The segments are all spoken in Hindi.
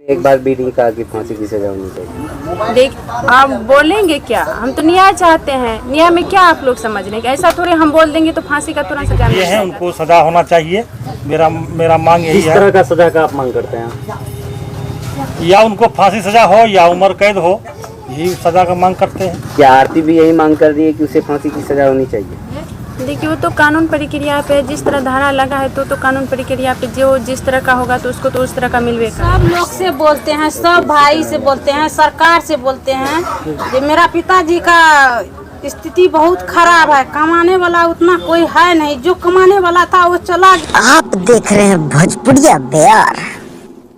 एक बार भी नहीं कहा कि फांसी की सजा होनी चाहिए। देख, आप बोलेंगे क्या? हम तो न्याय चाहते हैं। न्याय में क्या आप लोग समझ रहे हैं? ऐसा थोड़े हम बोल देंगे तो फांसी का तुरंत सजा ये है, उनको सजा होना चाहिए। मेरा मांग यही है। किस तरह का सजा का आप मांग करते हैं? या उनको फांसी सजा हो या उम्र कैद हो, यही सजा का मांग करते हैं। क्या आरती भी यही मांग कर रही है कि उसे फांसी की सजा होनी चाहिए? देखिए, वो तो कानून प्रक्रिया पे जिस तरह धारा लगा है तो कानून प्रक्रिया पे जो जिस तरह का होगा तो उसको तो उस तरह का मिलवे का। सब लोग से बोलते हैं, सब भाई से बोलते हैं, सरकार से बोलते हैं कि मेरा पिताजी का स्थिति बहुत खराब है। कमाने वाला उतना कोई है नहीं, जो कमाने वाला था वो चला गया। आप देख रहे हैं भोजपुरिया बिहार,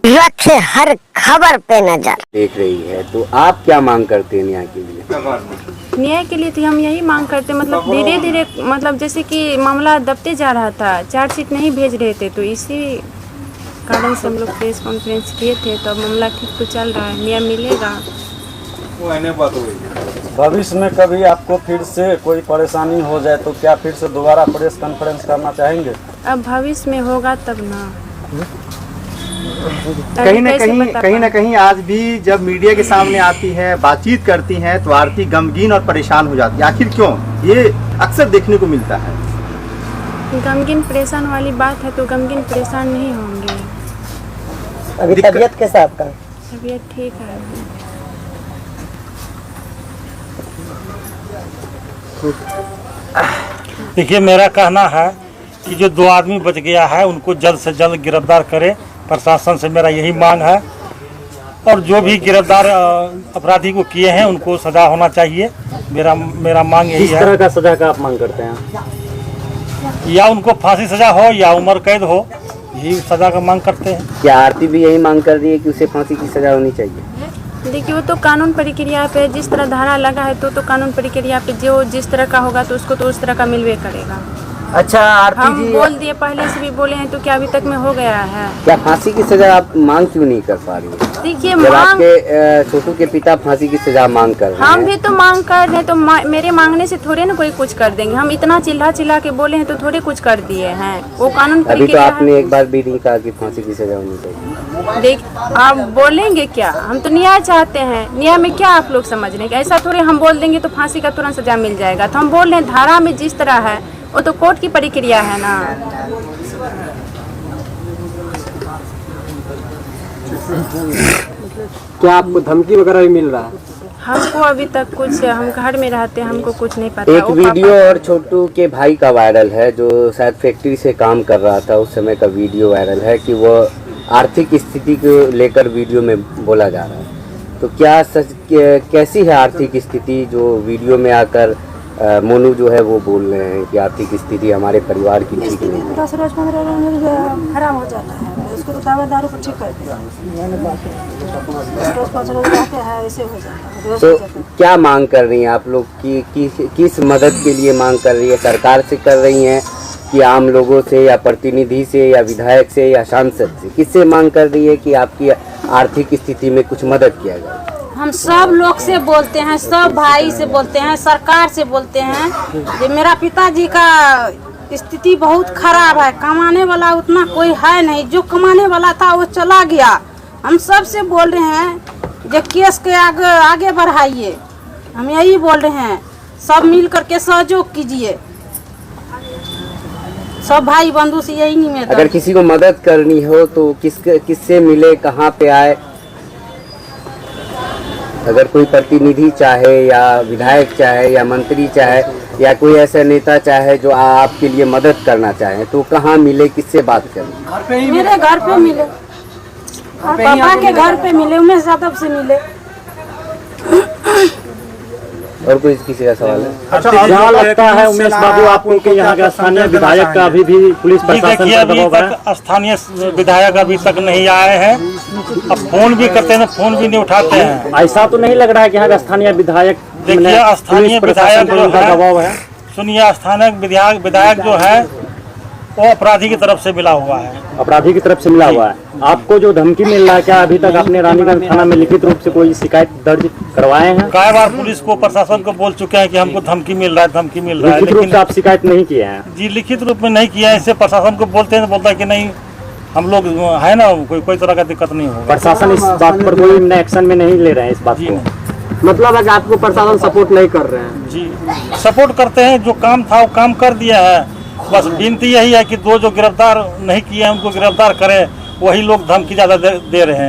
रखे हर खबर पे नजर। देख रही है तो आप क्या मांग करते हैं न्याय के लिए? न्याय के लिए तो हम यही मांग करते, मतलब धीरे धीरे, मतलब जैसे कि मामला दबते जा रहा था, चार्जशीट नहीं भेज रहे थे, तो इसी कारण से हम लोग प्रेस कॉन्फ्रेंस किए थे। तो मामला ठीक तो चल रहा है, न्याय मिलेगा। भविष्य में कभी आपको फिर से कोई परेशानी हो जाए तो क्या फिर से दोबारा प्रेस कॉन्फ्रेंस करना चाहेंगे? अब भविष्य में होगा तब ना। कहीं ना कहीं आज भी जब मीडिया के सामने आती है, बातचीत करती हैं, तो आरती गमगीन और परेशान हो जाती है। आखिर क्यों? ये अक्सर देखने को मिलता है। गमगीन परेशान वाली बात है तो गमगीन परेशान नहीं होंगे। अभी तबीयत कैसा आपका? तबीयत ठीक है। देखिए, मेरा कहना है कि जो 2 आदमी बच गया है उनको जल्द से जल्द गिरफ्तार करे। प्रशासन से मेरा यही मांग है। और जो भी गिरफ्तार अपराधी को किए हैं उनको सजा होना चाहिए। मेरा मांग यही है। किस तरह का सजा का आप मांग करते हैं? या उनको फांसी सजा हो या उम्र कैद हो, यही सजा का मांग करते हैं। क्या आरती भी यही मांग कर रही है कि उसे फांसी की सजा होनी चाहिए? देखिए, वो तो कानून प्रक्रिया पे जिस तरह धारा लगा है तो कानून प्रक्रिया पे जो जिस तरह का होगा तो उसको तो उस तरह का मिलवे करेगा। अच्छा, आरती हम जी बोल दिए, पहले से भी बोले हैं, तो क्या अभी तक में हो गया है? क्या फांसी की सजा आप मांग क्यों नहीं कर पा रही है? देखिए, जब मांग आपके छोटू के पिता फांसी की सजा मांग कर रहे हम हैं। भी तो मांग कर रहे हैं, तो मेरे मांगने से थोड़े ना कोई कुछ कर देंगे। हम इतना चिल्ला के बोले हैं तो थोड़े कुछ कर दिए हैं। वो कानून अभी तो प्रक्रिया आपने एक बार भी नहीं कहा कि फांसी की सजा होनी चाहिए। देख, आप बोलेंगे क्या? हम तो न्याय चाहते हैं। न्याय में क्या आप लोग समझ रहे हैं? ऐसा थोड़े हम बोल देंगे तो फांसी का तुरंत सजा मिल जाएगा। तो हम बोल रहे हैं धारा में जिस तरह है वो तो कोर्ट की प्रक्रिया है ना। क्या आपको धमकी वगैरह भी मिल रहा है? हमको अभी तक कुछ, हम घर में रहते हैं, हमको कुछ नहीं पता। एक वीडियो और छोटू के भाई का वायरल है, जो शायद फैक्ट्री से काम कर रहा था उस समय का वीडियो वायरल है कि वो आर्थिक स्थिति को लेकर वीडियो में बोला जा रहा है। तो क्या सच कैसी है आर्थिक स्थिति जो वीडियो में आकर मोनू जो है वो बोल रहे हैं कि आर्थिक स्थिति हमारे परिवार की ठीक नहीं है? 10 रोज 15 रोज खराब हो जाता है, उसको तो दवा दारू पर ठीक कर दिया। 5 रोज रहते हैं, ऐसे हो जाता है। तो क्या मांग कर रही हैं आप लोग की किस मदद के लिए मांग कर रही है? सरकार से कर रही हैं कि आम लोगों से या प्रतिनिधि से या विधायक से या सांसद से? किससे मांग कर रही है कि आपकी आर्थिक स्थिति में कुछ मदद किया जाए? हम सब लोग से बोलते हैं, सब भाई से बोलते हैं, सरकार से बोलते हैं कि मेरा पिताजी का स्थिति बहुत खराब है। कमाने वाला उतना कोई है नहीं, जो कमाने वाला था वो चला गया। हम सब से बोल रहे हैं जो केस के आगे बढ़ाइए। हम यही बोल रहे हैं, सब मिल करके सहयोग कीजिए। सब भाई बंधु से यही निवेदन। अगर किसी को मदद करनी हो तो किससे मिले, कहाँ पे आए? अगर कोई प्रतिनिधि चाहे या विधायक चाहे या मंत्री चाहे या कोई ऐसा नेता चाहे जो आपके लिए मदद करना चाहे तो कहाँ मिले, किससे बात करें? मेरे घर पे मिले, पापा के घर पे मिले, उमेश यादव से मिले। और कोई किसी का सवाल है? अच्छा, क्या लगता है उमेश बाबू आपको कि यहाँ के स्थानीय विधायक का अभी भी पुलिस प्रशासन का दबाव है? स्थानीय विधायक अभी तक नहीं आए हैं। अब फोन भी करते हैं, फोन भी नहीं उठाते हैं। ऐसा तो नहीं लग रहा है कि यहाँ का स्थानीय विधायक, देखिए, स्थानीय विधायक जो दबाव है? सुनिए, स्थानीय विधायक जो है वो अपराधी की तरफ से मिला हुआ है। अपराधी की तरफ से मिला हुआ है। आपको जो धमकी मिल रहा है, क्या अभी तक आपने रानीगंज थाना में लिखित रूप से कोई शिकायत दर्ज करवाए हैं? कई बार पुलिस को, प्रशासन को बोल चुके हैं कि हमको धमकी मिल रहा है, धमकी मिल रहा है, लिखित रूप लेकिन से आप शिकायत नहीं किए हैं? जी, लिखित रूप में नहीं किया है। इससे प्रशासन को बोलते हैं तो बोलता है कि नहीं, हम लोग है ना, कोई तरह का दिक्कत नहीं होगा। प्रशासन इस बात पर कोई एक्शन में नहीं ले रहे हैं इस बात जी को। नहीं। मतलब है कि आपको प्रशासन सपोर्ट नहीं कर रहे हैं? जी सपोर्ट करते हैं, जो काम था वो काम कर दिया है। बस विनती यही है कि जो गिरफ्तार नहीं किए हैं उनको गिरफ्तार करें। वही लोग धमकी ज़्यादा दे रहे हैं।